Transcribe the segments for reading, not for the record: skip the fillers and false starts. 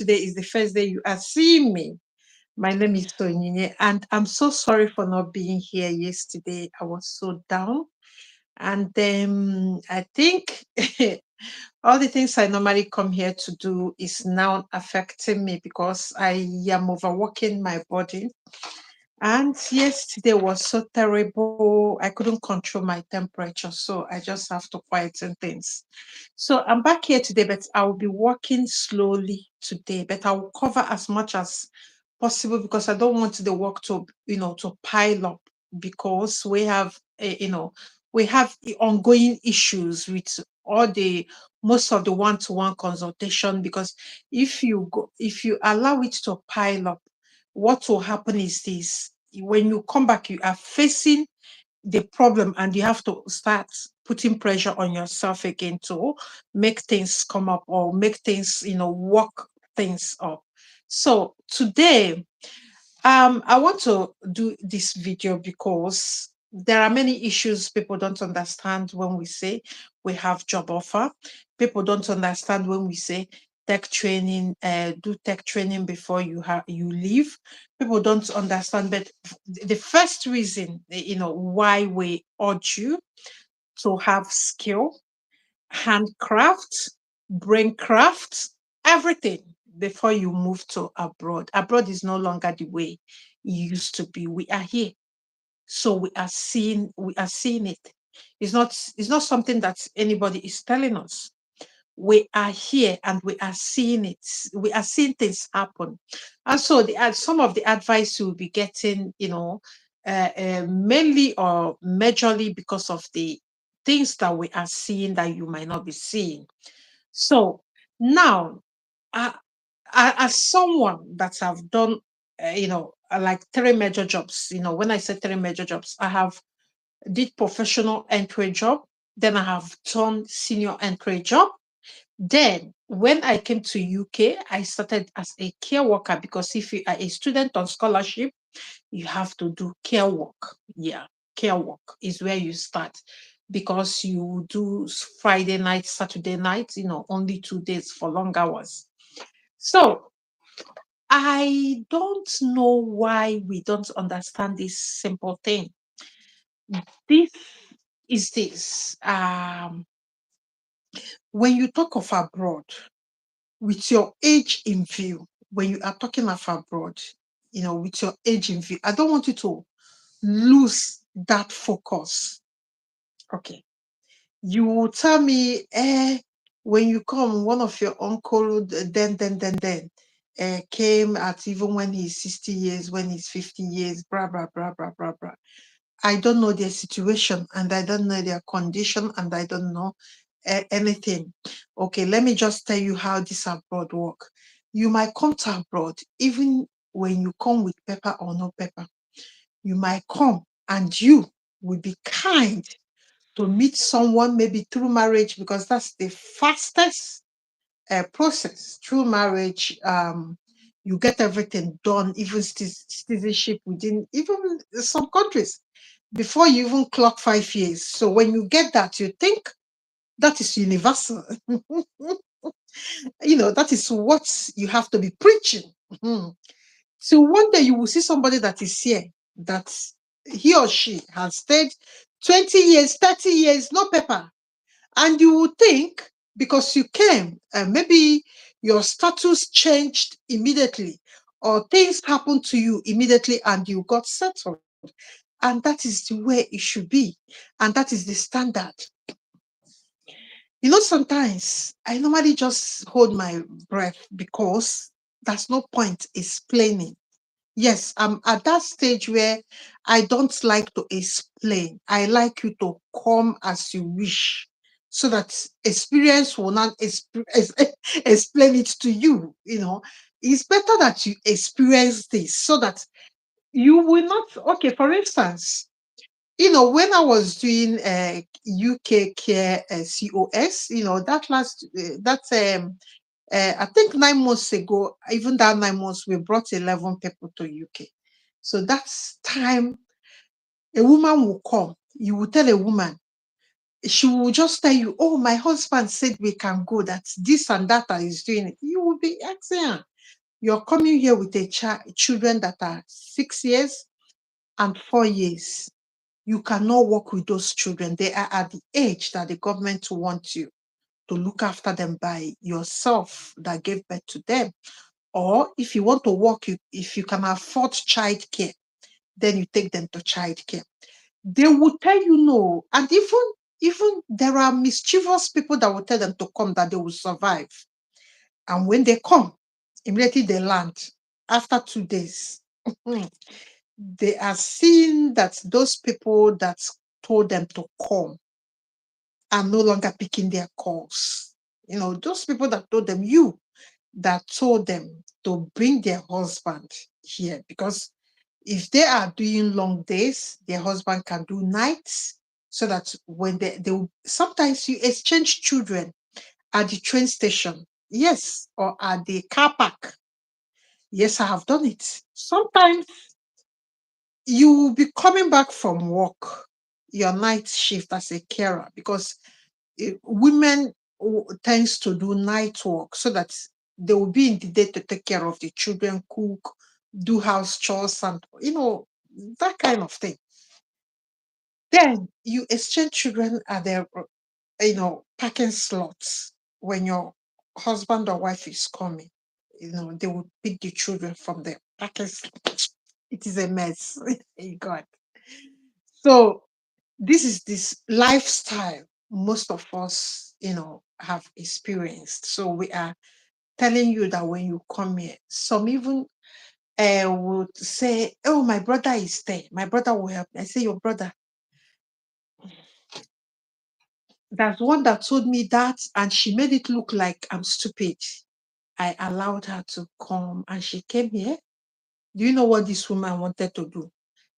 today is the first day you are seeing me, my name is Chinyere, and I'm so sorry for not being here yesterday. I was so down. And I think all the things I normally come here to do is now affecting me because I am overworking my body. And yesterday was so terrible. I couldn't control my temperature, so I just have to quieten things. So I'm back here today, but I will be walking slowly today, but I will cover as much as possible because I don't want the work to, to pile up because we have, we have the ongoing issues with all the most of the one-to-one consultation because if you allow it to pile up, what will happen is this: when you come back, you are facing the problem and you have to start putting pressure on yourself again to make things come up or make things, work things up. So today, I want to do this video because there are many issues people don't understand when we say we have job offer. People don't understand when we say tech training, do tech training before you leave. People don't understand, but the first reason, why we urge you to have skill, handcraft, braincraft, everything before you move to abroad. Abroad is no longer the way it used to be. We are here. So we are seeing it. It's not something that anybody is telling us. We are here and we are seeing it. We are seeing things happen. And so some of the advice you'll be getting, mainly or majorly because of the things that we are seeing that you might not be seeing. So now, uh, as someone that have done, like three major jobs, when I say three major jobs, I have did professional entry job, then I have done senior entry job. Then when I came to UK, I started as a care worker because if you are a student on scholarship, you have to do care work. Yeah, care work is where you start because you do Friday night, Saturday night, only 2 days for long hours. So I don't know why we don't understand this simple thing. This is this. When you talk of abroad, with your age in view, when you are talking of abroad, with your age in view, I don't want you to lose that focus. Okay. You will tell me, when you come, one of your uncle, came at even when he's 60 years, when he's 50 years, blah, blah, blah, blah, blah, blah. I don't know their situation and I don't know their condition and I don't know anything. Okay, let me just tell you how this abroad work. You might come to abroad, even when you come with paper or no paper, you might come and you will be kind to meet someone maybe through marriage because that's the fastest process. Through marriage, you get everything done, even citizenship within even some countries before you even clock 5 years. So when you get that, you think that is universal. That is what you have to be preaching. Mhm. So one day you will see somebody that is here, that he or she has stayed 20 years, 30 years, no paper. And you will think because you came, maybe your status changed immediately, or things happened to you immediately and you got settled. And that is the way it should be. And that is the standard. Sometimes I normally just hold my breath because there's no point explaining. Yes, I'm at that stage where I don't like to explain. I like you to come as you wish so that experience will not explain it to you. It's better that you experience this so that you will not. Okay, for instance, when I was doing UK Care COS, I think 9 months ago, even that 9 months, we brought 11 people to UK. So that's time a woman will come. You will tell a woman, she will just tell you, oh, my husband said we can go, that this and that is doing it. You will be asking her, You're coming here with a children that are 6 years and 4 years. You cannot work with those children. They are at the age that the government wants you to look after them by yourself that gave birth to them. Or if you want to work, if you can afford childcare, then you take them to childcare. They will tell you no. And even there are mischievous people that will tell them to come, that they will survive. And when they come, immediately they land. After 2 days, they are seeing that those people that told them to come are no longer picking their calls. Those people that told them, that told them to bring their husband here, because if they are doing long days, their husband can do nights, so that when they will, sometimes you exchange children at the train station, yes, or at the car park. Yes, I have done it. Sometimes you will be coming back from work, your night shift as a carer, because women tends to do night work, so that they will be in the day to take care of the children, cook, do house chores, and that kind of thing. Then you exchange children at their parking slots. When your husband or wife is coming, they will pick the children from the parking slot. It is a mess. God. So this lifestyle most of us, have experienced. So we are telling you that when you come here, some even would say, "Oh, my brother is there. My brother will help me." I say, "Your brother." There's one that told me that, and she made it look like I'm stupid. I allowed her to come, and she came here. Do you know what this woman wanted to do?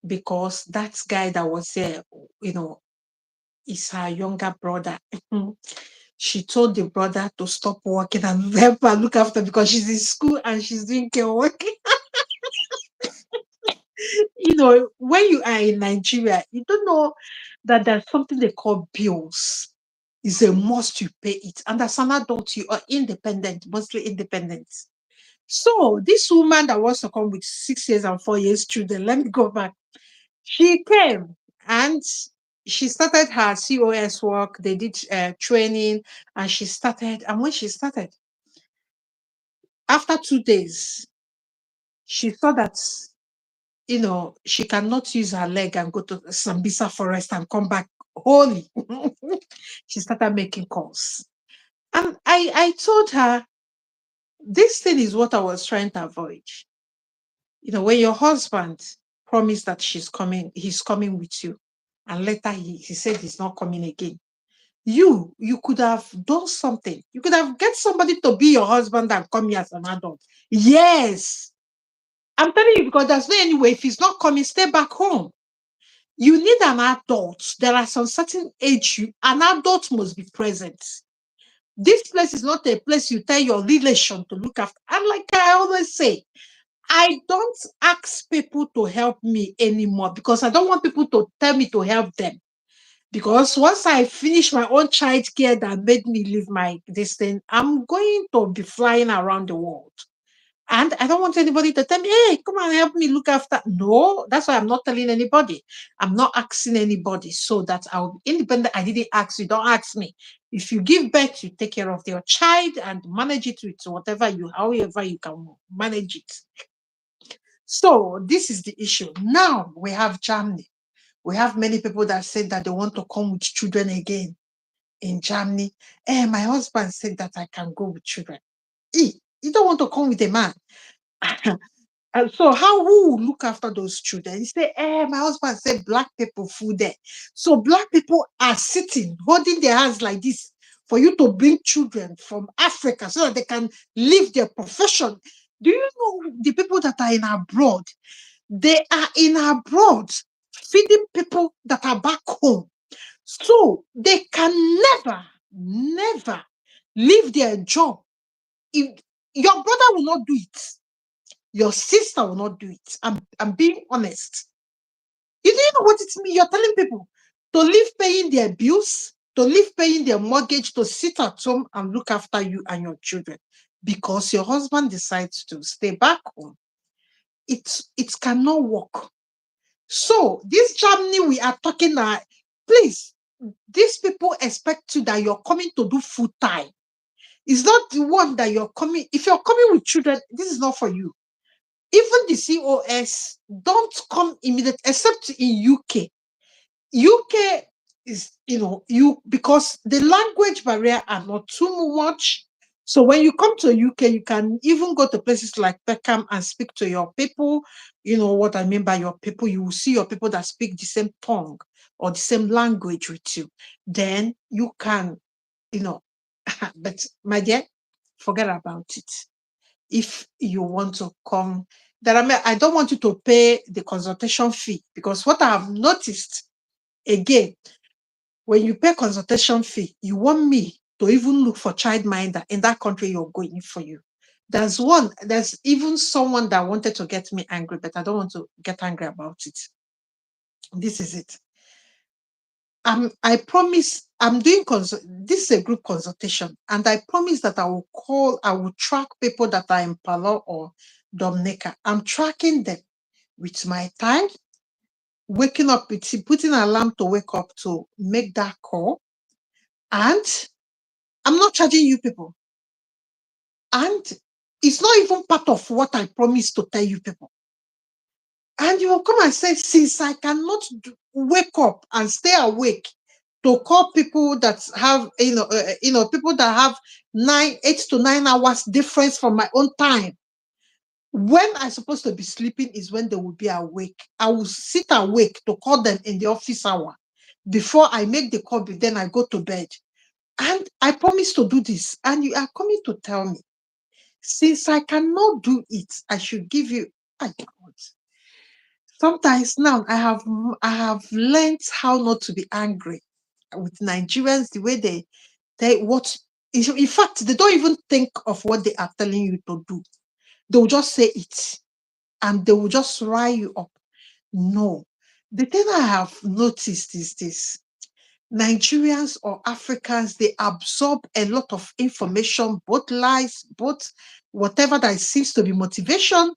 Because that guy that was there, is her younger brother. She told the brother to stop working and help her look after, because she's in school and she's doing care work. When you are in Nigeria, you don't know that there's something they call bills. It's a must you pay it. And as an adult, you are independent, mostly independent. So this woman that wants to come with 6 years and 4 years children, let me go back. She came and she started her COS work. They did training, and she started. And when she started, after 2 days, she saw that she cannot use her leg and go to Sambisa forest and come back wholly. She started making calls. And I told her, this thing is what I was trying to avoid. When your husband promised that he's coming with you, and later he said he's not coming again. You could have done something. You could have get somebody to be your husband and come here as an adult. Yes. I'm telling you, because there's no any way. If he's not coming, stay back home. You need an adult. There are some certain age an adult must be present. This place is not a place you tell your relation to look after. And like I always say, I don't ask people to help me anymore, because I don't want people to tell me to help them. Because once I finish my own child care that made me leave my this thing, I'm going to be flying around the world. And I don't want anybody to tell me, "Hey, come and help me look after." No, that's why I'm not telling anybody. I'm not asking anybody, so that I'll be independent. I didn't ask you, don't ask me. If you give birth, you take care of your child and manage it with however you can manage it. So this is the issue. Now we have Germany. We have many people that said that they want to come with children again in Germany. My husband said that I can go with children. You don't want to come with a man. And so who will look after those children? He said, my husband said black people food there. So black people are sitting, holding their hands like this for you to bring children from Africa so that they can live their profession. Do you know the people that are in abroad? They are in abroad feeding people that are back home. So they can never leave their job. If your brother will not do it, your sister will not do it. I'm being honest. You don't know what it means. You're telling people to leave paying their bills, to leave paying their mortgage, to sit at home and look after you and your children. because your husband decides to stay back home, it cannot work. So this Germany we are talking about, please, these people expect you that you're coming to do full time. It's not the one that you're coming. If you're coming with children, this is not for you. Even the COS don't come immediately, except in UK. UK is, because the language barrier are not too much. So when you come to UK, you can even go to places like Peckham and speak to your people. You know what I mean by your people. You will see your people that speak the same tongue or the same language with you. Then you can, you know, but my dear, forget about it. If you want to come, I don't want you to pay the consultation fee, because what I have noticed again, when you pay consultation fee, you want me to even look for childminder in that country you're going for you. There's even someone that wanted to get me angry, but I don't want to get angry about it. This is it. I promise this is a group consultation, and I promise that I will track people that are in Palau or Dominica. I'm tracking them with my time, waking up, putting an alarm to wake up to make that call. And I'm not charging you people. And it's not even part of what I promised to tell you people. And you will come and say, since I cannot wake up and stay awake to call people that have, people that have 8 to 9 hours difference from my own time. When I'm supposed to be sleeping is when they will be awake. I will sit awake to call them in the office hour. Before I make the call, then I go to bed. And I promise to do this. And you are coming to tell me, since I cannot do it, I should give you. Sometimes now I have learned how not to be angry with Nigerians, the way in fact, they don't even think of what they are telling you to do. They will just say it and they will just rile you up. No. The thing I have noticed is this. Nigerians or Africans, they absorb a lot of information, both lies, both whatever that seems to be motivation.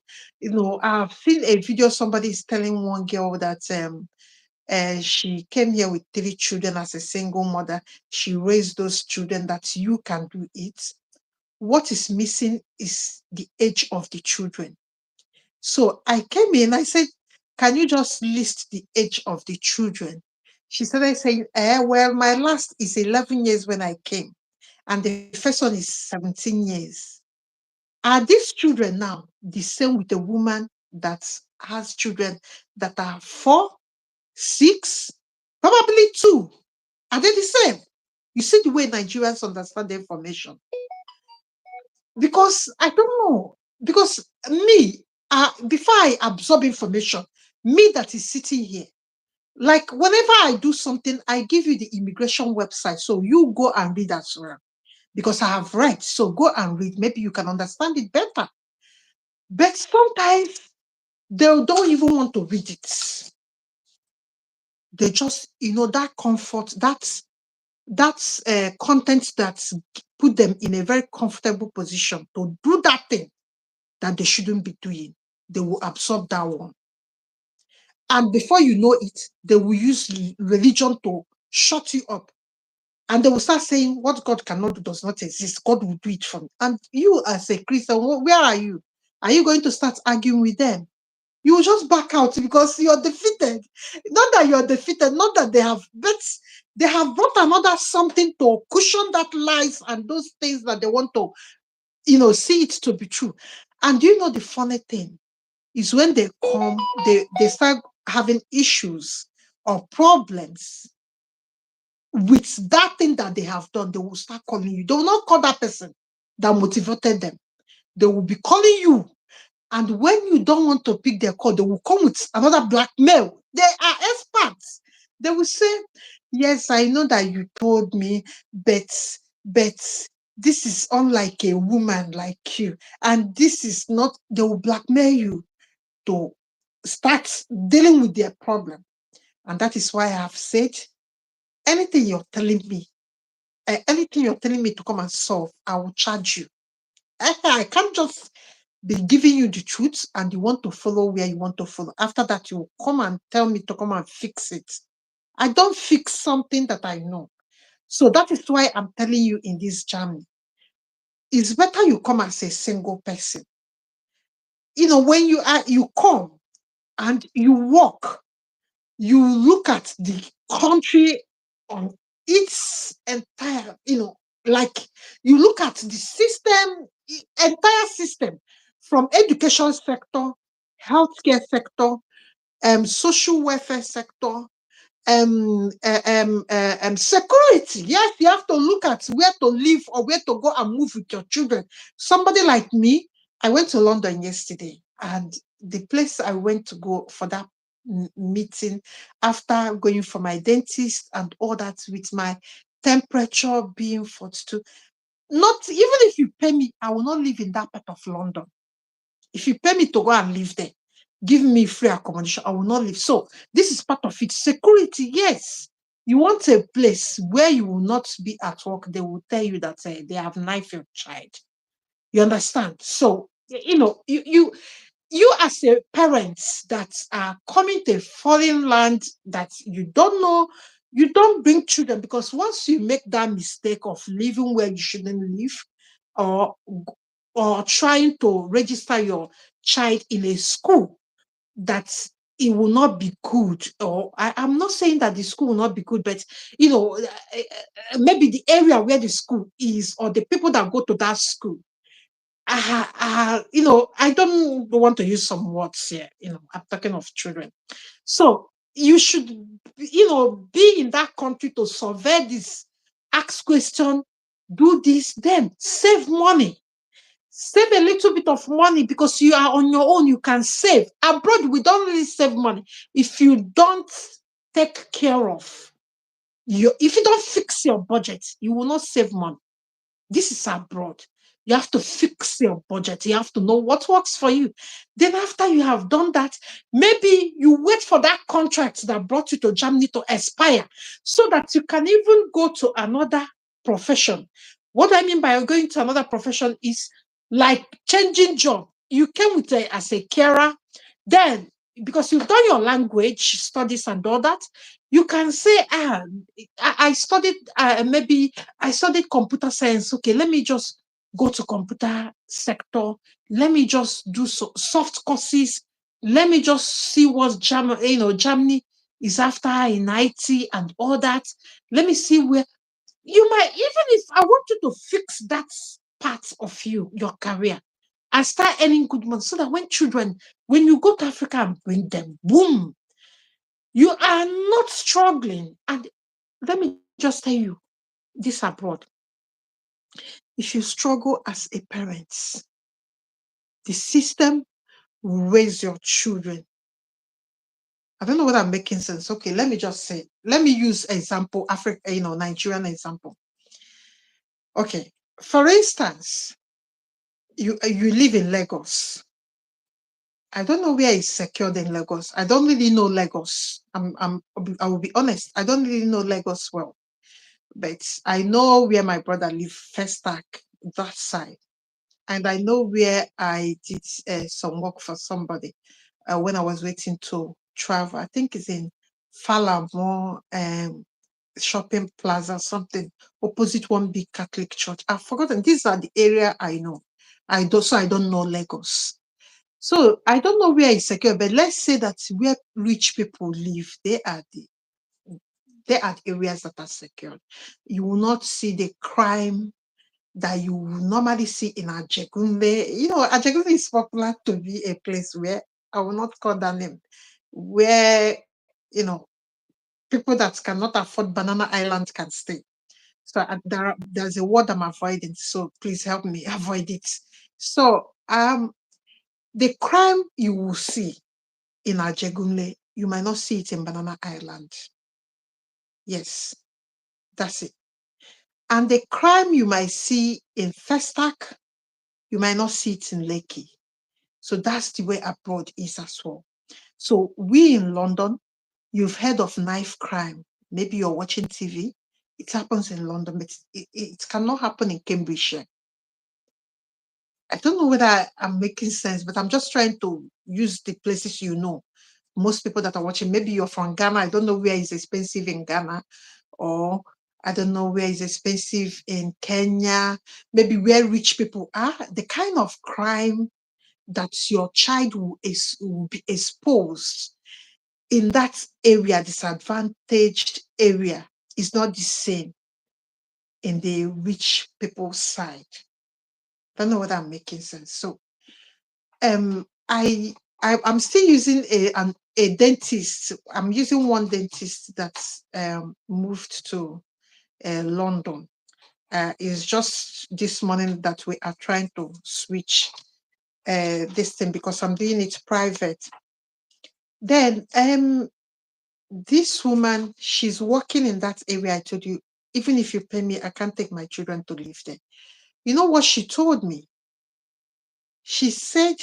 I've seen a video, somebody is telling one girl that she came here with 3 children as a single mother. She raised those children, that you can do it. What is missing is the age of the children. So I came in, I said, can you just list the age of the children? She started saying, well, my last is 11 years when I came, and the first one is 17 years. Are these children now the same with a woman that has children that are 4, 6, probably 2? Are they the same? You see the way Nigerians understand the information. Because I don't know. Because me, before I absorb information, me that is sitting here, like whenever I do something, I give you the immigration website. So you go and read as well. Because I have read. So go and read. Maybe you can understand it better. But sometimes they don't even want to read it. They just, that comfort, that's content that put them in a very comfortable position to do that thing that they shouldn't be doing. They will absorb that one. And before you know it, they will use religion to shut you up. And they will start saying, what God cannot do does not exist. God will do it for me. And you, as a Christian, where are you? Are you going to start arguing with them? You will just back out because you're defeated. Not that you're defeated, not that they have, but they have brought another something to cushion that lies and those things that they want to, see it to be true. And do you know the funny thing is when they come, they start having issues or problems with that thing that they have done, they will start calling you. They will not call that person that motivated them. They will be calling you. And when you don't want to pick their call, they will come with another blackmail. They are experts. They will say, yes, I know that you told me, but this is unlike a woman like you. And this is not, they will blackmail you to start dealing with their problem. And that is why I have said, anything you're telling me to come and solve, I will charge you. I can't just be giving you the truth and you want to follow where you want to follow. After that, you come and tell me to come and fix it. I don't fix something that I know. So that is why I'm telling you in this journey, it's better you come as a single person. When you come and you walk, you look at the country on its entire, like you look at the system, entire system, from education sector, healthcare sector, social welfare sector, security. Yes, you have to look at where to live or where to go and move with your children. Somebody like me, I went to London yesterday, and the place I went to go for that meeting, after going for my dentist and all that, with my temperature being 42, not even if you pay me, I will not live in that part of London. If you pay me to go and live there, give me free accommodation, I will not live. So this is part of it. Security, yes. You want a place where you will not be at work. They will tell you that they have knifed your child. You understand? So you as a parent that are coming to a foreign land that you don't know, you don't bring children, because once you make that mistake of living where you shouldn't live, or trying to register your child in a school that it will not be good, or I'm not saying that the school will not be good, but maybe the area where the school is, or the people that go to that school, I don't want to use some words here. I'm talking of children. So you should, be in that country to survey this, ask question, do this, then save money. Save a little bit of money, because you are on your own. You can save. Abroad, we don't really save money if you don't take care of if you don't fix your budget, you will not save money. This is abroad. You have to fix your budget. You have to know what works for you. Then, after you have done that, maybe you wait for that contract that brought you to Germany to expire, so that you can even go to another profession. What I mean by going to another profession is like changing job. You came with as a carer, then, because you've done your language studies and all that, you can say, I studied, maybe I studied computer science. Okay, let me just go to computer sector. Let me just do soft courses. Let me just see what Germany is after in IT and all that. Let me see where you might, even if I want you to fix that part of your career, and start earning good money, so that when you go to Africa and bring them, boom, you are not struggling. And let me just tell you, this abroad, if you struggle as a parent, the system will raise your children. I don't know whether I'm making sense. Okay, let me just say, let me use example, Africa, Nigerian example. Okay, for instance, you live in Lagos. I don't know where it's secured in Lagos. I don't really know Lagos. I will be honest. I don't really know Lagos well, but I know where my brother lives, Festac, that side. And I know where I did some work for somebody when I was waiting to travel. I think it's in Falamo shopping plaza, something opposite one big Catholic church. I've forgotten. These are the area I know. I don't know Lagos. So I don't know where it's secure, but let's say that where rich people live, they are the areas that are secured. You will not see the crime that you will normally see in Ajegunle. Ajegunle is popular to be a place where, I will not call that name, where, people that cannot afford Banana Island can stay. So there's a word I'm avoiding. So please help me avoid it. So the crime you will see in Ajegunle, you might not see it in Banana Island. Yes, that's it. And the crime you might see in Festac, you might not see it in Lekki. So that's the way abroad is as well. So we in London, you've heard of knife crime. Maybe you're watching TV. It happens in London, but it cannot happen in Cambridgeshire. I don't know whether I'm making sense, but I'm just trying to use the places you know. Most people that are watching, maybe you're from Ghana. I don't know where is expensive in Ghana, or I don't know where is expensive in Kenya, maybe where rich people are. The kind of crime that your child will be exposed in that area, disadvantaged area, is not the same in the rich people's side. Don't know whether I'm making sense. So um I, I'm still using a dentist. I'm using one dentist that's moved to London. It's just this morning that we are trying to switch this thing because I'm doing it private. Then this woman, she's working in that area. I told you, even if you pay me, I can't take my children to live there. You know what she told me? She said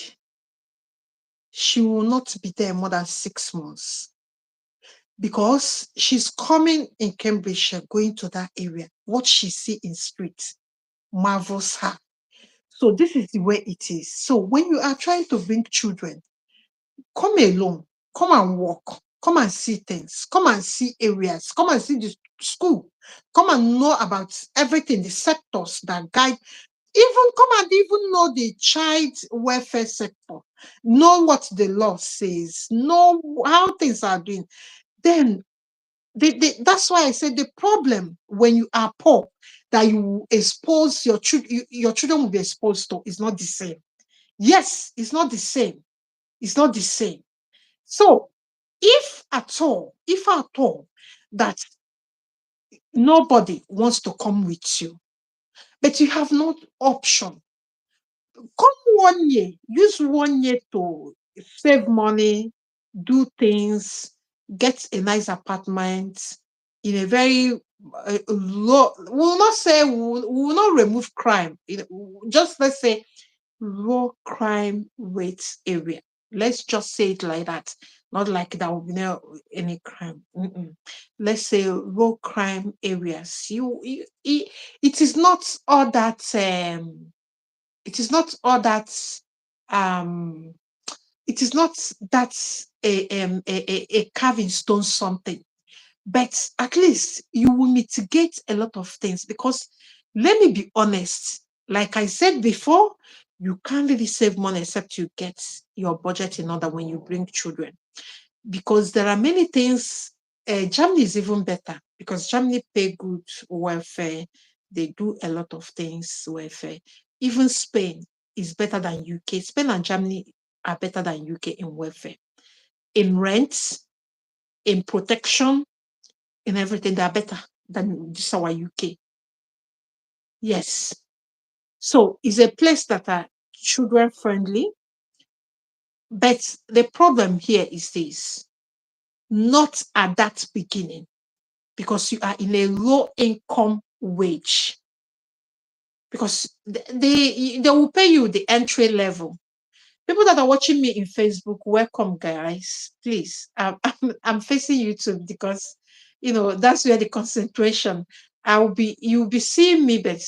she will not be there more than 6 months because she's coming in Cambridgeshire, going to that area. What she see in street marvels her. So this is the way it is. So when you are trying to bring children, come alone, come and walk, come and see things, come and see areas, come and see the school, come and know about everything, the sectors that guide. Even come and even know the child welfare sector, know what the law says, know how things are doing. Then that's why I said the problem when you are poor that you expose your children will be exposed to is not the same. Yes, it's not the same. It's not the same. So if at all that nobody wants to come with you, but you have no option, come 1 year, use 1 year to save money, do things, get a nice apartment in a very low. We'll not say we will not remove crime. Just let's say low crime rate area. Let's just say it like that. Not like there will be no any crime. Mm-mm. Let's say low crime areas. It is not all that. It is not all that. Um, it is not that a carving stone something, but at least you will mitigate a lot of things because let me be honest, like I said before, you can't really save money except you get your budget in order when you bring children because there are many things. Germany is even better because Germany pay good welfare. They do a lot of things welfare. Even Spain is better than UK. Spain and Germany are better than UK in welfare, in rent, in protection, in everything. They are better than this our UK. Yes. So it's a place that are children friendly. But the problem here is this, not at that beginning, because you are in a low income wage. Because they will pay you the entry level. People that are watching me in Facebook, welcome, guys. Please, I'm facing YouTube because that's where the concentration. You'll be seeing me, but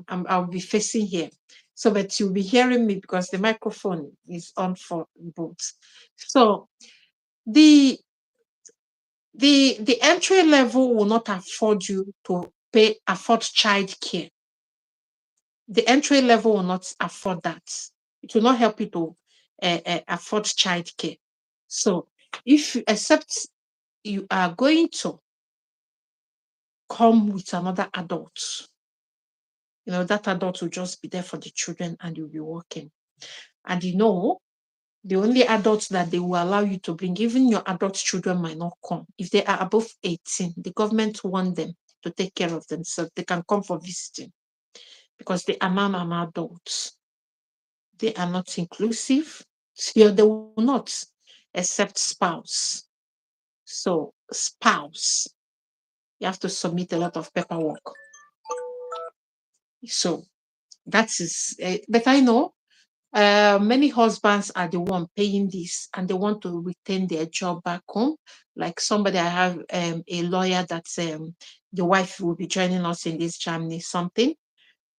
I'll be facing here. So, but you'll be hearing me because the microphone is on for both. So the the entry level will not afford you to afford childcare. The entry level will not afford that. It will not help you to afford childcare. So, except you are going to come with another adult, that adult will just be there for the children and you'll be working. And the only adults that they will allow you to bring, even your adult children might not come. If they are above 18, the government want them to take care of themselves. They can come for visiting because they are non-adults. They are not inclusive. So they will not accept spouse. So spouse, you have to submit a lot of paperwork. So that is, but I know many husbands are the one paying this and they want to retain their job back home. Like somebody, I have a lawyer that the wife will be joining us in this Germany something.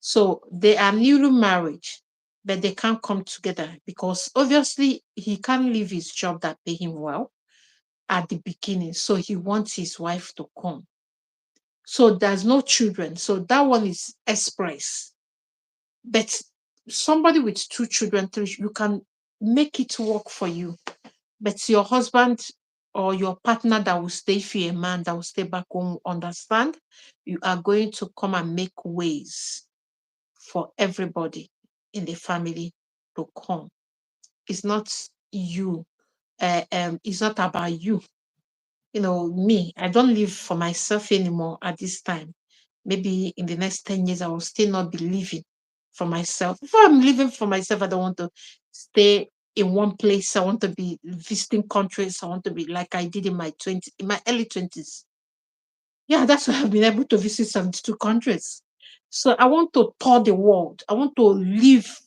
So they are newly married. but they can't come together because obviously he can't leave his job that pay him well at the beginning. So he wants his wife to come. So there's no children. So that one is express. But somebody with two children, three, you can make it work for you. But your husband or your partner that will stay, if you're a man that will stay back home, understand you are going to come and make ways for everybody in the family to come. It's not you. It's not about you. Me, I don't live for myself anymore at this time. Maybe in the next 10 years, I will still not be living for myself. If I'm living for myself, I don't want to stay in one place. I want to be visiting countries. I want to be like I did in my early 20s. Yeah, that's why I've been able to visit 72 countries. So I want to tour the world. I want to live,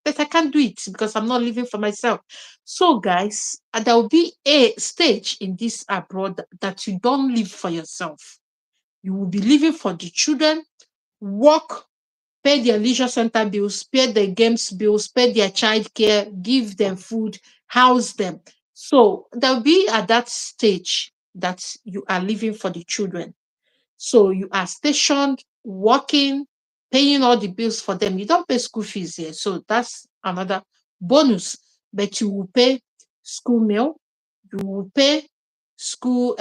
but I can't do it because I'm not living for myself. So, guys, there will be a stage in this abroad that you don't live for yourself. You will be living for the children, work, pay their leisure center bills, pay their games bills, pay their childcare, give them food, house them. So there will be at that stage that you are living for the children. So you are stationed, working, paying all the bills for them. You don't pay school fees here. So that's another bonus. But you will pay school meal, you will pay school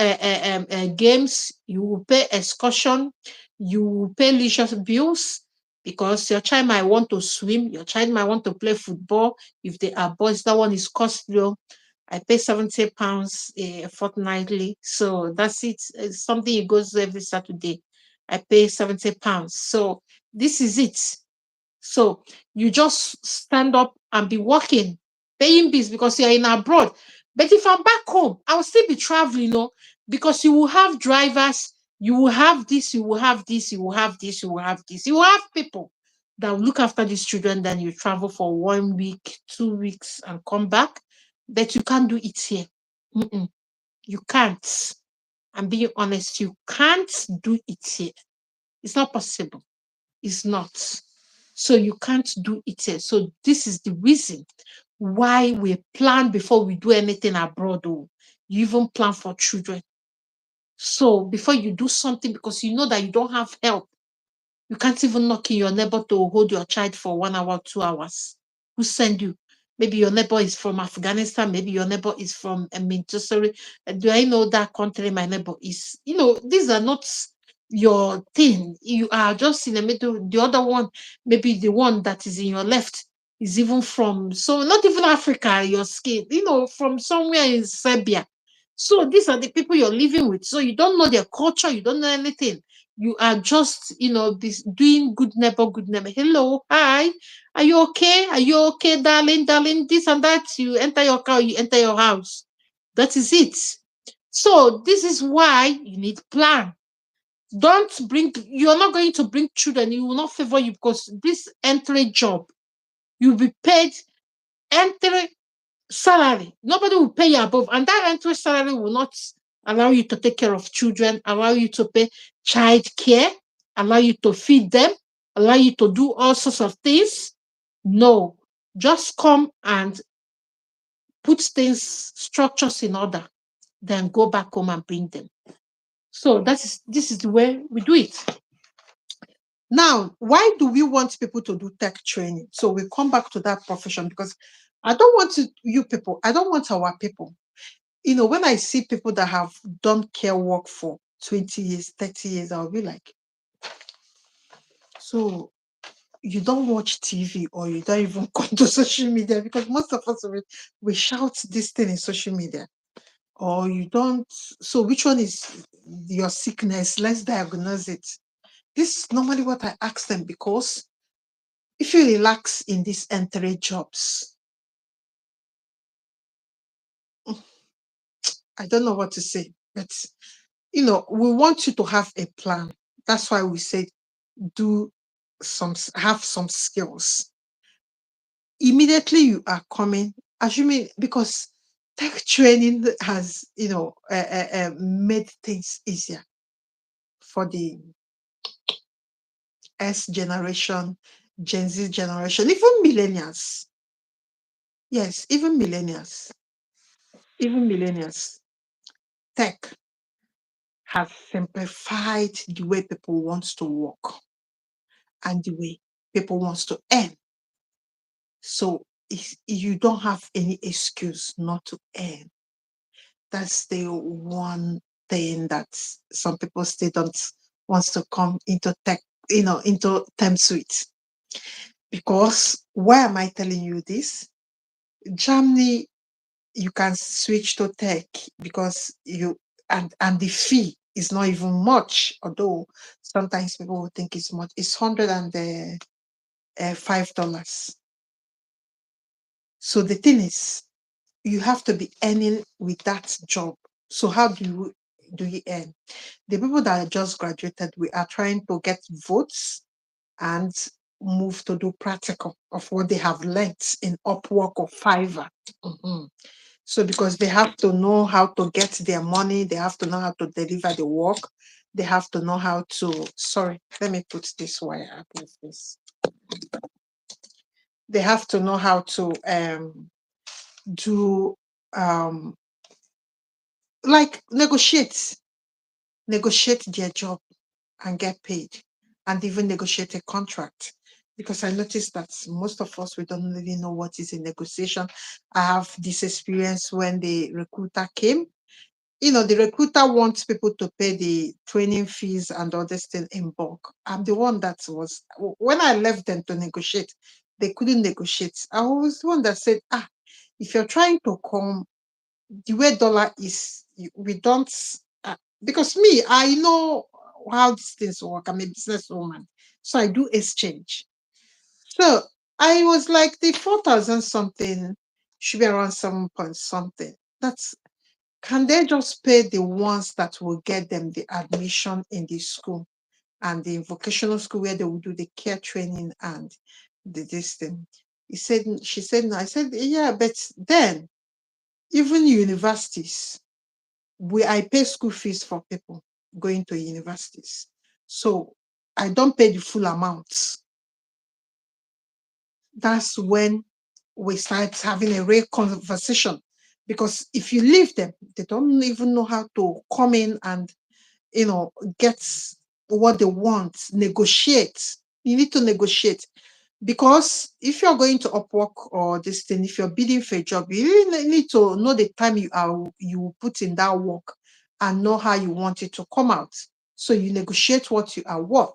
games, you will pay excursion, you will pay leisure bills because your child might want to swim, your child might want to play football. If they are boys, that one is costly. I pay £70 fortnightly. So that's it. It's something it goes every Saturday. I pay £70. So this is it. So you just stand up and be working, paying bills because you're in abroad. But if I'm back home, I'll still be traveling, because you will have drivers, you will have this, you will have this, you will have this, you will have this. You will have people that will look after these children. Then you travel for 1 week, 2 weeks, and come back. But you can't do it here. Mm-mm. You can't. I'm being honest, you can't do it here. It's not possible. It's not. So you can't do it here. So this is the reason why we plan before we do anything abroad. Oh, you even plan for children. So before you do something, because you know that you don't have help, you can't even knock in your neighbor to hold your child for 1 hour, 2 hours. Who send you? Maybe your neighbor is from Afghanistan. Maybe your neighbor is from Minnesota. Do I know that country my neighbor is? These are not your thing. You are just in the middle. The other one, maybe the one that is in your left, is even from, so not even Africa, your skin, from somewhere in Serbia. So these are the people you're living with. So you don't know their culture, you don't know anything. You are just, doing good neighbor, good neighbor. Hello, hi, are you okay? Are you okay, darling, darling? This and that. You enter your car, you enter your house. That is it. So this is why you need plan. You're not going to bring children. You will not favor you because this entry job, you'll be paid entry salary. Nobody will pay you above. And that entry salary will not allow you to take care of children, allow you to pay child care, allow you to feed them, allow you to do all sorts of things. No, just come and put things, structures in order, then go back home and bring them. So this is the way we do it. Now, why do we want people to do tech training? So we come back to that profession because I don't want I don't want our people. When I see people that have done care work for 20 years, 30 years, I'll be like, so you don't watch TV or you don't even go to social media because most of us, we shout this thing in social media. Or you don't. So which one is your sickness? Let's diagnose it. This is normally what I ask them because if you relax in these entry jobs, I don't know what to say, but we want you to have a plan. That's why we said have some skills. Immediately you are coming, assuming because tech training has made things easier for the S generation, Gen Z generation, even millennials. Yes, even millennials. Tech has simplified the way people want to work and the way people want to earn. So you don't have any excuse not to earn. That's the one thing that some people still don't want to come into tech, into terms with. Because why am I telling you this? Germany, you can switch to tech because and the fee is not even much, although sometimes people will think it's much. It's $105. So the thing is, you have to be earning with that job. So how do you earn? The people that just graduated, we are trying to get votes and move to do practical of what they have learned in Upwork or Fiverr. Mhm. So because they have to know how to get their money, they have to know how to deliver the work, they have to know how to. Sorry, let me put this wire up with this. They have to know how to do um like negotiate their job and get paid, and even negotiate a contract. Because I noticed that most of us, we don't really know what is a negotiation. I have this experience when the recruiter came. The recruiter wants people to pay the training fees and all this thing in bulk. I'm the one that was, when I left them to negotiate, they couldn't negotiate. I was the one that said, if you're trying to come, the way dollar is, we don't, uh, because me, I know how these things work. I'm a businesswoman, so I do exchange. So I was like, the 4,000 something should be around 7 point something. That's Can they just pay the ones that will get them the admission in the school and the vocational school where they will do the care training and this thing? She said no. I said, yeah, but then even universities, I pay school fees for people going to universities. So I don't pay the full amount. That's when we start having a real conversation. Because if you leave them, they don't even know how to come in and get what they want, negotiate. You need to negotiate. Because if you're going to Upwork or this thing, if you're bidding for a job, you really need to know the time you put in that work and know how you want it to come out. So you negotiate what you are worth.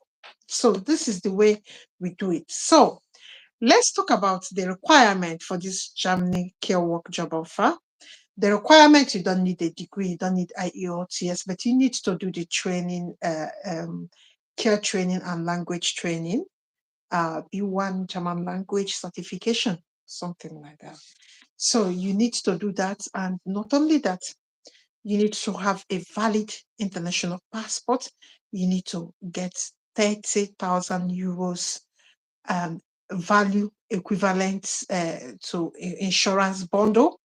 So this is the way we do it. So let's talk about the requirement for this Germany care work job offer. The requirement, you don't need a degree, you don't need IELTS, but you need to do the training, care training and language training, B1 German language certification, something like that. So you need to do that. And not only that, you need to have a valid international passport. You need to get 30,000 euros value equivalent to insurance bundle,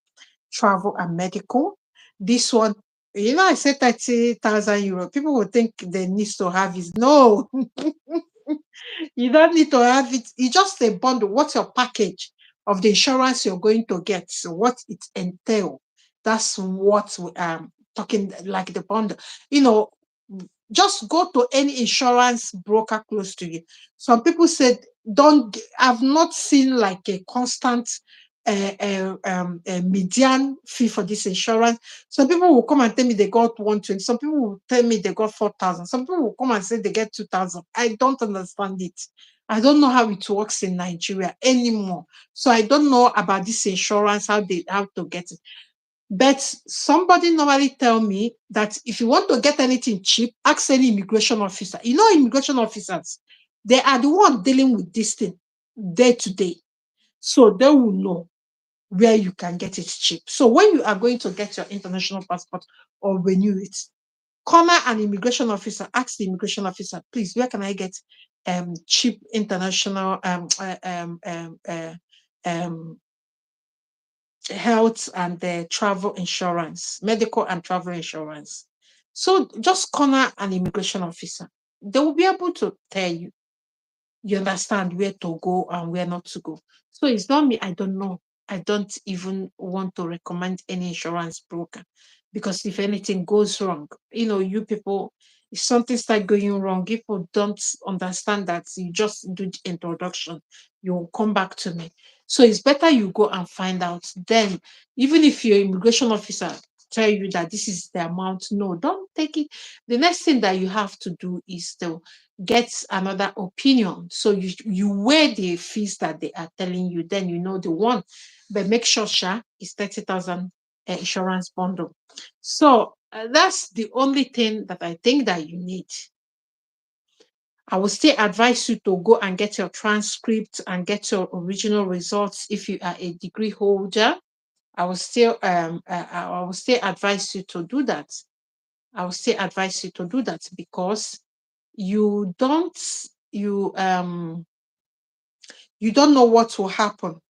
travel and medical. This one, I said 30,000 euro. People will think they need to have it. No, you don't need to have it. It's just a bundle. What's your package of the insurance you're going to get? So what it entail? That's what we are talking, like the bundle. You know, just go to any insurance broker close to you. Some people said, don't, I've not seen like a constant median fee for this insurance. Some people will come and tell me they got 120. Some people will tell me they got 4,000. Some people will come and say they get 2,000. I don't understand it. I don't know how it works in Nigeria anymore. So I don't know about this insurance, how to get it. But somebody normally tell me that if you want to get anything cheap, ask any immigration officer. Immigration officers, they are the one dealing with this thing day to day. So they will know where you can get it cheap. So when you are going to get your international passport or renew it, corner an immigration officer, ask the immigration officer, please, where can I get cheap international health and travel insurance, medical and travel insurance. So just corner an immigration officer. They will be able to tell you. You understand where to go and where not to go. So it's not me, I don't know. I don't even want to recommend any insurance broker, because if anything goes wrong, you people, if something start going wrong, people don't understand that you just do the introduction, you'll come back to me. So it's better you go and find out. Then, even if your immigration officer tell you that this is the amount, no, don't take it. The next thing that you have to do is to get another opinion. So you weigh the fees that they are telling you, then you know the one. But make sure Sha is 30,000 insurance bundle. So that's the only thing that I think that you need. I would still advise you to go and get your transcript and get your original results if you are a degree holder. I will still advise you to do that. I will still advise you to do that, because you don't you you don't know what will happen.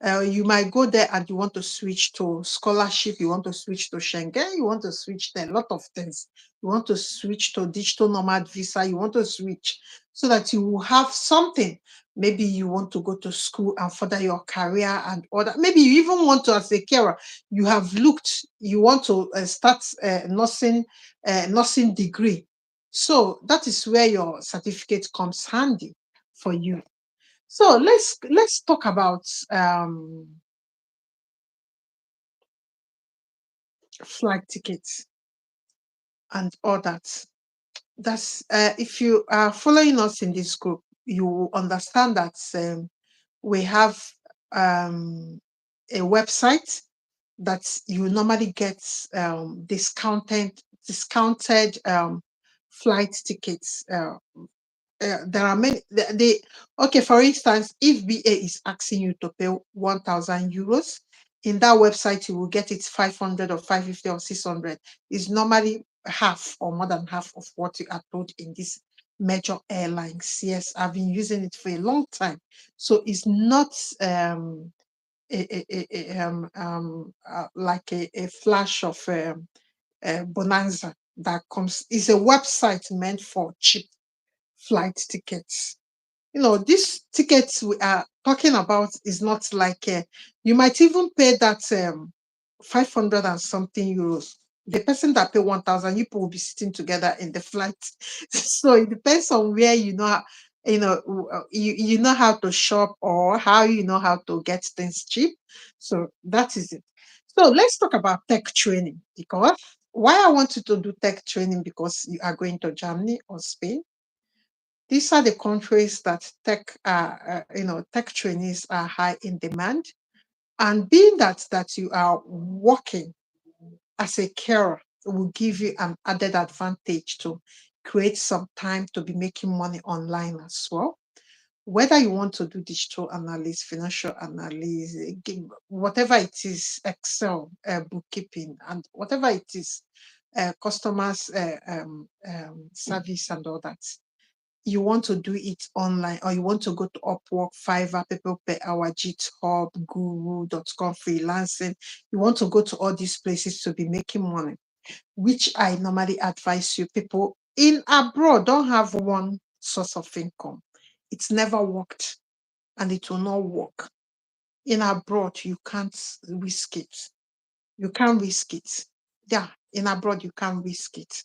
You might go there and you want to switch to scholarship, you want to switch to Schengen, you want to switch to a lot of things. You want to switch to digital nomad visa, you want to switch so that you will have something. Maybe you want to go to school and further your career and other. Maybe you even want to, as a carer, you have looked, you want to start nursing degree. So that is where your certificate comes handy for you. So let's talk about flight tickets and all that. That's if you are following us in this group, you will understand that we have a website that you normally get discounted flight tickets. There are many. Okay, for instance, if BA is asking you to pay 1,000 euros, in that website you will get it 500 or 550 or 600. It's normally half or more than half of what you are told in these major airlines. Yes, I've been using it for a long time, so it's not like a flash of bonanza that comes. It's a website meant for cheap flight tickets. These tickets we are talking about is not like you might even pay that 500 and something euros. The person that pay 1,000, you people will be sitting together in the flight. So it depends on where you know how to shop, or how you know how to get things cheap. So that is it. So let's talk about tech training, because why I want you to do tech training, because you are going to Germany or Spain. These are the countries that tech trainees are high in demand. And being that you are working as a carer will give you an added advantage to create some time to be making money online as well. Whether you want to do digital analysis, financial analysis, whatever it is, Excel, bookkeeping, and whatever it is, customers service and all that, you want to do it online, or you want to go to Upwork, Fiverr, People Per Hour, GitHub, Guru.com, freelancing, you want to go to all these places to be making money, which I normally advise you, people in abroad don't have one source of income. It's never worked, and it will not work. In abroad, you can't risk it. You can't risk it. Yeah, in abroad, you can't risk it.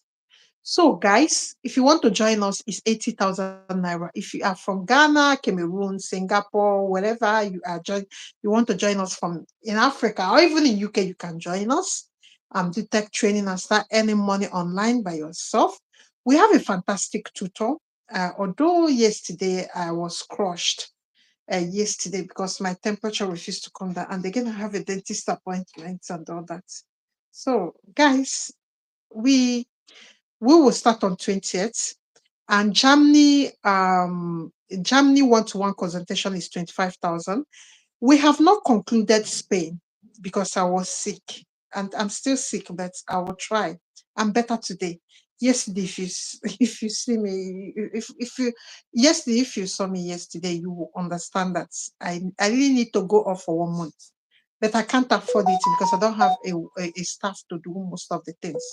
So, guys, if you want to join us, it's 80,000 naira. If you are from Ghana, Cameroon, Singapore, wherever you want to join us from in Africa or even in UK, you can join us. Do tech training and start earning money online by yourself. We have a fantastic tutor. Although yesterday I was crushed yesterday because my temperature refused to come down, and again I have a dentist appointment and all that. So, guys, we we will start on 20th. And Germany one-to-one consultation is 25,000. We have not concluded Spain because I was sick, and I'm still sick, but I will try. I'm better today. Yesterday, if you see me, if you yesterday, if you saw me yesterday, you will understand that I really need to go off for 1 month, but I can't afford it because I don't have a staff to do most of the things.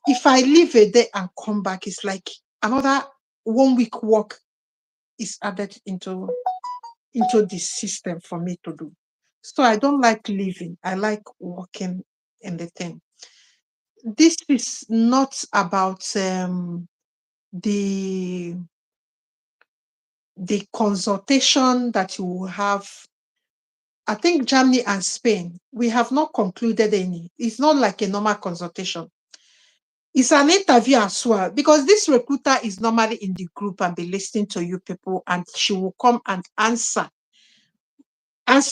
If I leave a day and come back, it's like another 1 week work is added into the system for me to do. So I don't like living. I like working in the thing. This is not about the consultation that you will have. I think Germany and Spain, we have not concluded any. It's not like a normal consultation. It's an interview as well, because this recruiter is normally in the group and be listening to you people, and she will come and answer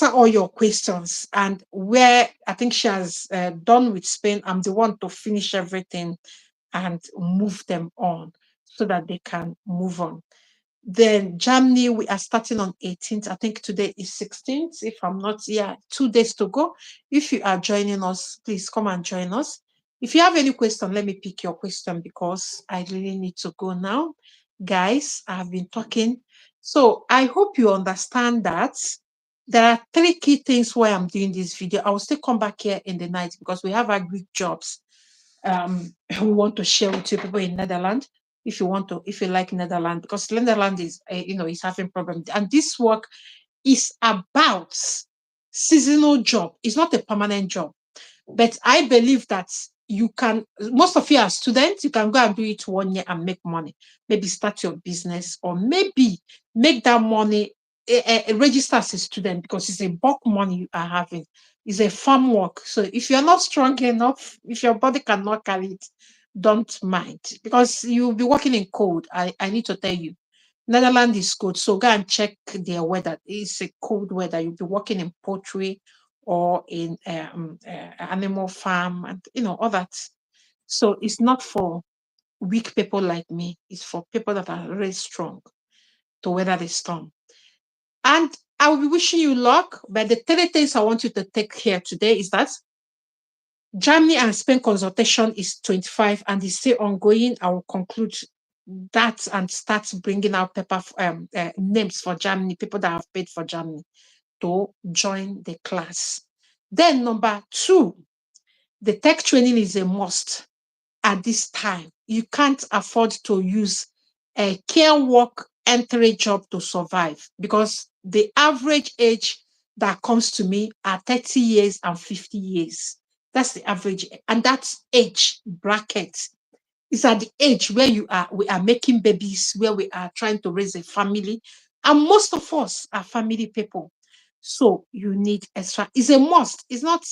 all your questions. And where I think she has done with Spain, I'm the one to finish everything and move them on so that they can move on. Then Germany, we are starting on 18th. I think today is 16th. If I'm not, 2 days to go. If you are joining us, please come and join us. If you have any question, let me pick your question because I really need to go now. Guys, I've been talking. So I hope you understand that there are 3 key things why I'm doing this video. I will still come back here in the night because we have agri jobs we want to share with you people in Netherlands. If you like Netherlands, because Netherlands is, is having problems. And this work is about seasonal job. It's not a permanent job. But I believe that you can, most of you are students, you can go and do it 1 year and make money. Maybe start your business, or maybe make that money, register as a student, because it's a bulk money you are having. It's a farm work. So if you're not strong enough, if your body cannot carry it, don't mind, because you'll be working in cold. I need to tell you, Netherlands is cold. So go and check their weather. It's a cold weather. You'll be working in poultry or in animal farm, and all that. So it's not for weak people like me. It's for people that are very strong to weather the storm. And I will be wishing you luck. But the 3 things I want you to take here today is that Germany and Spain consultation is 25 and is still ongoing. I will conclude that and start bringing out paper names for Germany, people that have paid for Germany to join the class. Then number 2, the tech training is a must at this time. You can't afford to use a care work entry job to survive, because the average age that comes to me are 30 years and 50 years. That's the average. And that's age bracket. It's at the age where we are making babies, where we are trying to raise a family. And most of us are family people. So you need extra. It's a must. It's not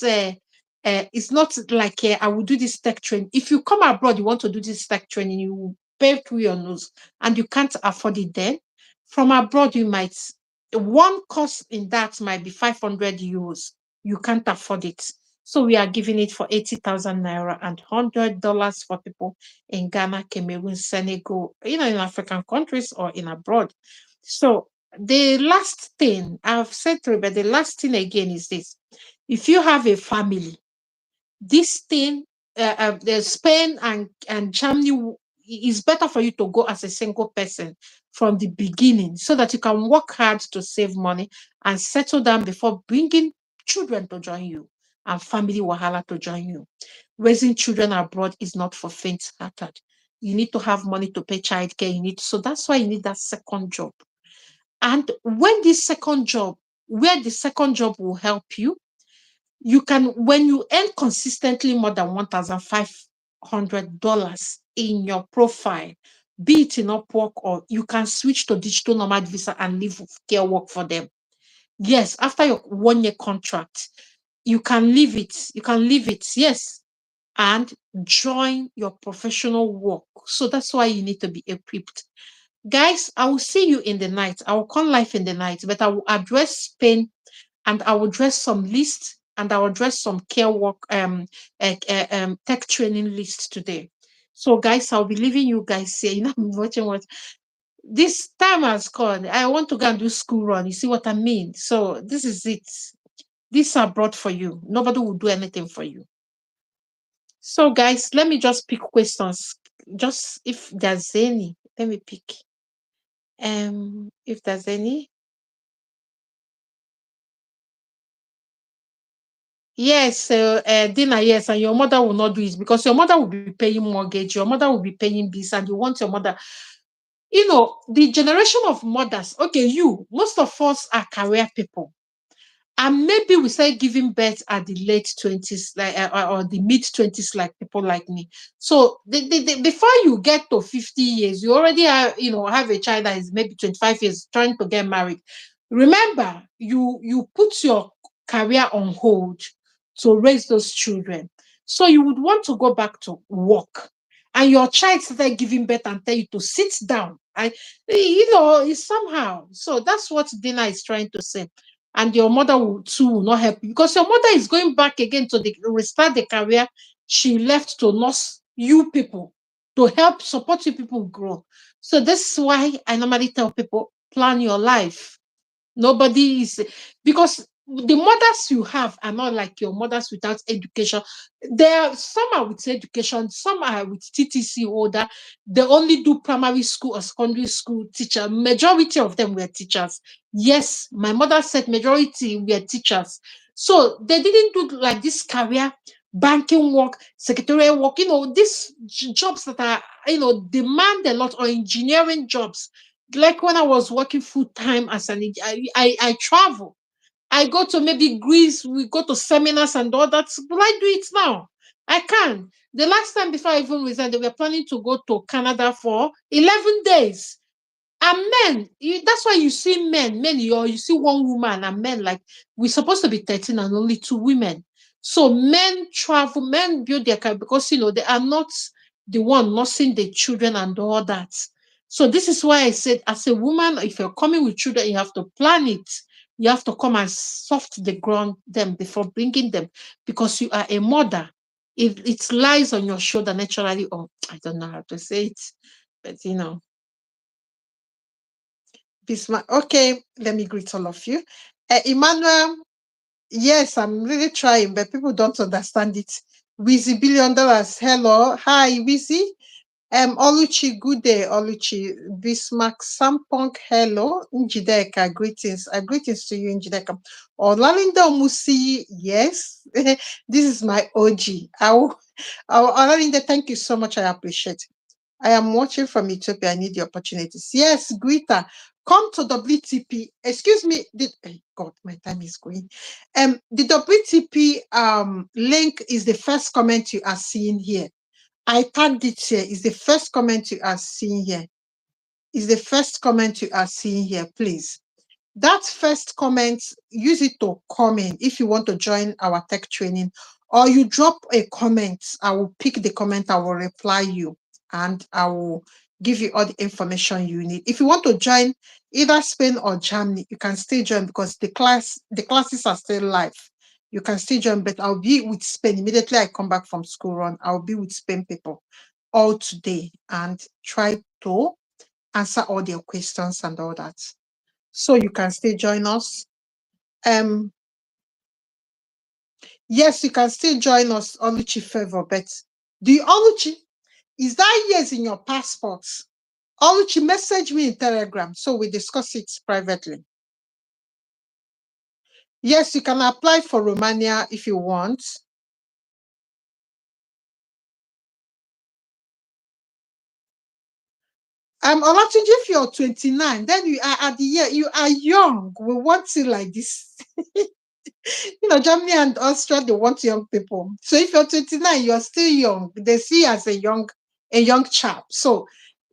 like I will do this tech training. If you come abroad, you want to do this tech training, you will pay through your nose and you can't afford it then. From abroad, one course in that might be 500 euros. You can't afford it. So we are giving it for 80,000 naira and $100 for people in Ghana, Cameroon, Senegal, in African countries or in abroad. So the last thing I've said to you, but the last thing again is this: if you have a family, this thing, the Spain and Germany, is better for you to go as a single person from the beginning, so that you can work hard to save money and settle down before bringing children to join you and family wahala to join you. Raising children abroad is not for faint-hearted. You need to have money to pay childcare. So that's why you need that second job. And when this second job, where the second job will help you, you can, when you earn consistently more than $1,500 in your profile, be it in Upwork, or you can switch to digital nomad visa and leave care work for them. Yes, after your 1 year contract, you can leave it. You can leave it, yes, and join your professional work. So that's why you need to be equipped. Guys, I will see you in the night. I will come live in the night, but I will address Spain, and I will address some lists, and I will address some care work, tech training lists today. So, guys, I'll be leaving you guys here. I'm watching what this time has gone. I want to go and do school run. You see what I mean? So, this is it. These are brought for you. Nobody will do anything for you. So, guys, let me just pick questions. Just if there's any, let me pick. If there's any. Yes, Dina, yes, and your mother will not do it because your mother will be paying mortgage, your mother will be paying bills, and you want your mother. the generation of mothers, okay, most of us are career people. And maybe we start giving birth at the late 20s, like or the mid 20s, like people like me. So before you get to 50 years, you already have a child that is maybe 25 years trying to get married. Remember, you put your career on hold to raise those children. So you would want to go back to work. And your child started giving birth and tell you to sit down. It's somehow. So that's what Dina is trying to say. And your mother will not help you, because your mother is going back again to restart the career she left to nurse you people, to help support you people grow. So this is why I normally tell people, plan your life. Nobody is, because the mothers you have are not like your mothers without education. Some are with education, some are with TTC holder. They only do primary school or secondary school teacher. Majority of them were teachers. Yes, my mother said majority were teachers. So they didn't do like this career, banking work, secretarial work, these jobs that are, demand a lot, or engineering jobs. Like when I was working full time as I travel. I go to maybe Greece, we go to seminars and all that. Will I do it now? I can. The last time before I even resigned, they were planning to go to Canada for 11 days. And men, that's why you see men, you see one woman, and men, like, we're supposed to be 13 and only two women. So men travel, men build their career because, they are not the one nursing the children and all that. So this is why I said, as a woman, if you're coming with children, you have to plan it. You have to come and soft the ground them before bringing them, because you are a mother. It lies on your shoulder naturally, or I don't know how to say it, but Bismarck. Okay, let me greet all of you. Emmanuel, yes, I'm really trying, but people don't understand it. Wizzy $1 billion. Hello. Hi, Wizzy. Oluchi, good day, Oluchi. Bismarck Sampong, hello. Njideka, greetings. Greetings to you, Njideka. Olalinda Musi, yes. This is my OG. Olalinda, thank you so much. I appreciate it. I am watching from Ethiopia. I need the opportunities. Yes, Greta, come to WTP. Excuse me. God, my time is going. The WTP link is the first comment you are seeing here. I tagged it here. Is the first comment you are seeing here. Is the first comment you are seeing here, please. That first comment, use it to comment if you want to join our tech training, or you drop a comment. I will pick the comment, I will reply you, and I will give you all the information you need. If you want to join either Spain or Germany, you can still join, because the classes are still live. You can still join, but I'll be with Spain immediately I come back from school run. I'll be with Spain people all today and try to answer all their questions and all that. So you can still join us. Yes, you can still join us, Oluchi Favor, but the Oluchi, is that yes in your passport? Oluchi, message me in Telegram so we discuss it privately. Yes, you can apply for Romania if you want. Olatunji, if you're 29, then you are at the year, you are young. We want you like this. Germany and Austria, they want young people. So if you're 29, you're still young. They see you as a young chap. So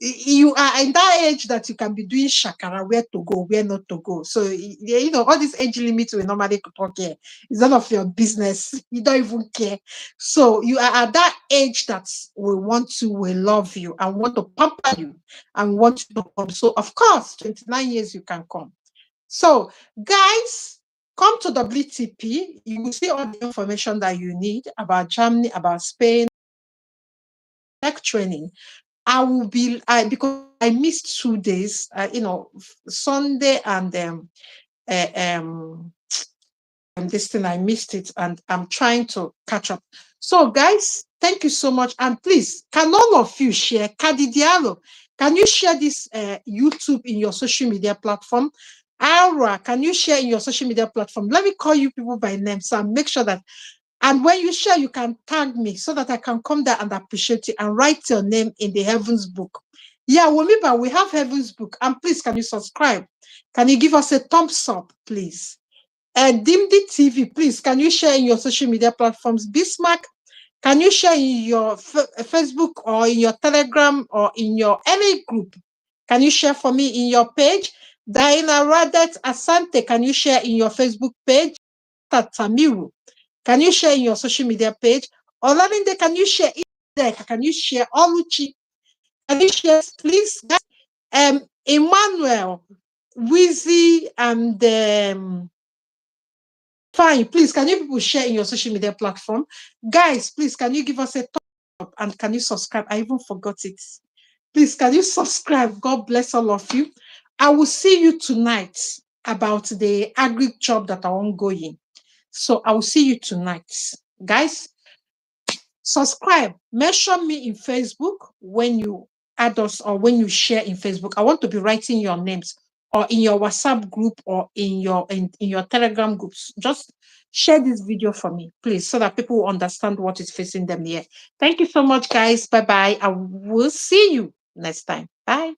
you are in that age that you can be doing shakara, where to go, where not to go. So all these age limits we normally talk here. It's none of your business. You don't even care. So you are at that age that we want to, we love you and want to pamper you and want you to come. So of course, 29 years you can come. So guys, come to WTP. You will see all the information that you need about Germany, about Spain, tech training. I will be, because I missed 2 days, Sunday and this thing, I missed it, and I'm trying to catch up. So guys, thank you so much. And please, can all of you share? Kadi Diallo, can you share this YouTube in your social media platform? Aura, can you share in your social media platform? Let me call you people by name, so I make sure that, and when you share, you can tag me so that I can come there and appreciate you and write your name in the heavens book. Yeah, WOMIBA, we have Heaven's Book. And please, can you subscribe? Can you give us a thumbs up, please? Dimdi TV, please, can you share in your social media platforms? Bismarck, can you share in your Facebook or in your Telegram or in your any group? Can you share for me in your page? Diana Radet Asante, can you share in your Facebook page? Tamiru, can you share in your social media page? Olalinde, can you share there? Can you share Oluchi? Can you share, please? Emmanuel, Wizzy, and Fine, please, can you people share in your social media platform? Guys, please, can you give us a thumbs up and can you subscribe? I even forgot it. Please, can you subscribe? God bless all of you. I will see you tonight about the agri job that are ongoing. So I will see you tonight. Guys, subscribe. Mention me in Facebook when you add us or when you share in Facebook. I want to be writing your names or in your WhatsApp group or in your Telegram groups. Just share this video for me, please, so that people will understand what is facing them here. Thank you so much, guys. Bye-bye. I will see you next time. Bye.